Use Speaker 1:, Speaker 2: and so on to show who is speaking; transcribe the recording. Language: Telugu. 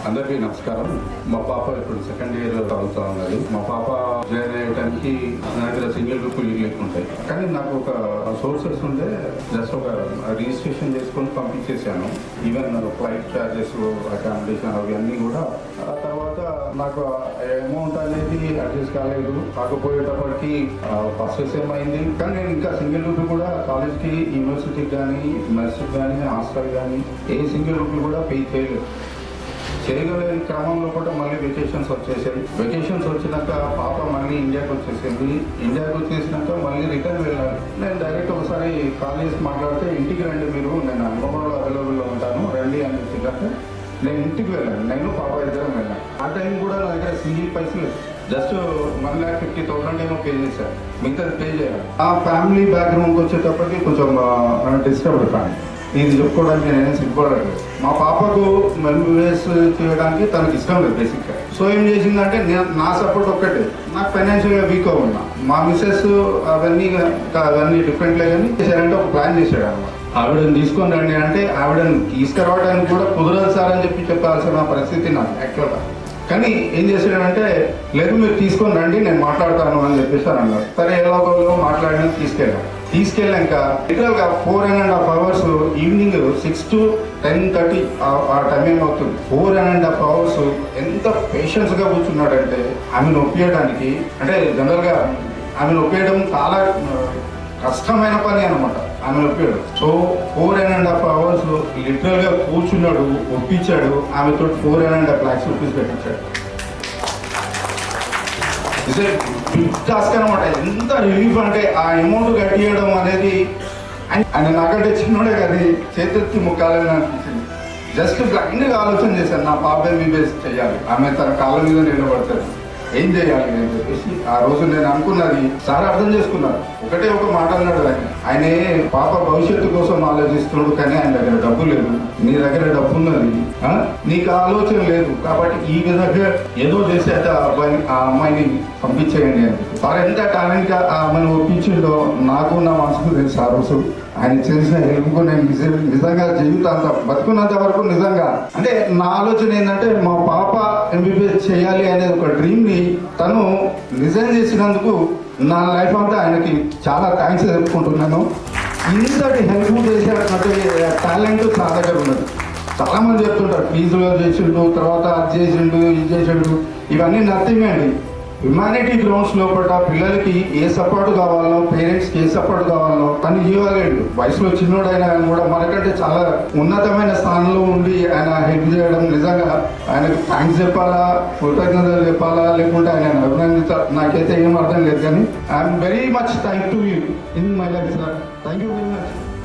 Speaker 1: అందరికీ నమస్కారం. మా పాప ఇప్పుడు సెకండ్ ఇయర్ చదువుతా ఉన్నది. మా పాప జాయిన్ అయ్యడానికి నా దగ్గర సింగిల్ రూప్ లీవ్ ఉంటాయి, కానీ నాకు ఒక సోర్సెస్ ఉంటే జస్ట్ ఒక రిజిస్ట్రేషన్ చేసుకొని పంపించేసాను. ఈవెన్ ఫ్లైట్ ఛార్జెస్, అకామిడేషన్ అవన్నీ కూడా. ఆ తర్వాత నాకు అమౌంట్ అనేది అడ్జస్ట్ కాలేదు. కాకపోయేటప్పటికి ఫస్ట్ సెమ్ అయింది, కానీ నేను ఇంకా సింగిల్ రూపీ కూడా కాలేజ్కి, యూనివర్సిటీకి కానీ, మెస్కి కానీ, హాస్టల్ కానీ ఏ సింగిల్ రూపీ కూడా పే చేయగలిగిన క్రమంలో కూడా మళ్ళీ వెకేషన్స్ వచ్చేసాయి. వెకేషన్స్ వచ్చినాక పాప మళ్ళీ ఇండియాకి వచ్చేసింది. ఇండియాకి వచ్చేసినాక మళ్ళీ రిటర్న్ వెళ్ళాలి. నేను డైరెక్ట్ ఒకసారి కాల్ చేసి మాట్లాడితే, ఇంటికి రండి మీరు, నేను హన్మకొండలో అవైలబుల్లో ఉంటాను రండి అని చెప్పిందంటే నేను ఇంటికి వెళ్ళాను. నేను పాప ఇద్దరం వెళ్ళాను. ఆ టైం కూడా నా దగ్గర సింగిల్ పైసలు జస్ట్ 1,50,000 ఏమో పే చేశాను, మిగతా పే చేయాలి. ఆ ఫ్యామిలీ బ్యాక్గ్రౌండ్కి వచ్చేటప్పటికి కొంచెం డిస్టర్బ్డ్ ఫ్యామిలీ. ఇది చెప్పుకోవడానికి నేనే సిగ్గుపడలేదు. మా పాపకు ఎంబీబీఎస్ చేయడానికి తనకి ఇష్టం లేదు బేసిక్గా. సో ఏం చేసిందంటే, నా సపోర్ట్ ఒక్కటే, నాకు ఫైనాన్షియల్గా వీక్గా ఉన్నా. మా మిస్సెస్ అవన్నీ డిఫరెంట్లే కానీ చేశారంటే ఒక ప్లాన్ చేశాడు అన్నమాట. ఆవిడని తీసుకొని రండి అంటే ఆవిడని తీసుకురావడానికి కూడా కుదరదు సార్ అని చెప్పాల్సిన పరిస్థితి నాకు యాక్చువల్గా. కానీ ఏం చేశాడంటే, లేదు మీరు తీసుకొని రండి నేను మాట్లాడతాను అని చెప్పేసి అన్నారు. సరే ఎలాగో మాట్లాడినా తీసుకెళ్ళాక లిటరల్గా 4.5 hours ఈవినింగ్ 6 to 10:30 ఆ టైం అవుతుంది. 4.5 hours ఎంత పేషెన్స్గా కూర్చున్నాడంటే, ఆమెను ఒప్పియడానికి, అంటే జనరల్గా ఆమెను ఒప్పియడం చాలా కష్టమైన పని అనమాట. ఆమె ఒప్పాడు. సో 4.5 hours లిటరల్గా కూర్చున్నాడు, ఒప్పించాడు. ఆమెతో 4.5 lakhs rupees పెట్టించాడు. బిగ్ టాస్క్ అనమాట. ఎంత రిలీఫ్ అంటే ఆ అమౌంట్ కట్టియడం అనేది. ఆయన నాకంటే చిన్నోడే కానీ చేతెత్తి ముక్కాలని అనిపించింది. జస్ట్ బ్లైండ్గా ఆలోచన చేశాను, నా పాప ఎంబీబీఎస్ చేయాలి, ఆమె తన కాళ్ళ మీద నిలబడతాడు, ఏం చేయాలి అని చెప్పేసి ఆ రోజు నేను అనుకున్నది సార్ అర్థం చేసుకున్నారు. ఒకటే ఒక మాట అన్నాడు ఆయనే, పాప భవిష్యత్తు కోసం ఆలోచిస్తున్నాడు, కానీ ఆయన దగ్గర డబ్బు లేదు, నీ దగ్గర డబ్బు ఉన్నది, నీకు ఆలోచన లేదు, కాబట్టి ఈ విధంగా ఏదో చేసి అయితే ఆ అమ్మాయిని పంపించేయండి అని. సార్ ఎంత టాలెంట్ గా ఆమెను ఒప్పించిండో నాకు నా మనసుకు తెలుసు. ఆ రోజు ఆయన చేసిన హెల్ప్ నేను నిజంగా జీవితాంత బతుకున్నంత వరకు నిజంగా, అంటే నా ఆలోచన ఏంటంటే, మా పాప ఎంబీబీఎస్ చేయాలి అనేది ఒక డ్రీమ్ ని తను నిజం చేసినందుకు నా లైఫ్ అంతా ఆయనకి చాలా థ్యాంక్స్ చెప్పుకుంటున్నాను. ఇంతటి హెల్ప్ చేసేటువంటి టాలెంట్ నా దగ్గర ఉన్నది. చాలా మంది చెప్తుంటారు ఫీజులో చేసిండు, తర్వాత అది చేసిండు, ఇది చేసిండు, ఇవన్నీ నథింగ్ అండి. హ్యుమానిటీ గ్రౌండ్స్ లోపల పిల్లలకి ఏ సపోర్ట్ కావాలో, పేరెంట్స్కి ఏ సపోర్ట్ కావాలో తను ఇవ్వలేడు. వయసులో చిన్నోడైనా కానీ కూడా మనకంటే చాలా ఉన్నతమైన స్థానంలో ఉండి ఆయన హెల్ప్ చేయడం, నిజంగా ఆయనకు థ్యాంక్స్ చెప్పాలా, కృతజ్ఞతలు చెప్పాలా, లేకుంటే ఆయన నాకైతే ఏం అర్థం లేదు. కానీ I'm very much thank to you in my life sir. Thank you very much.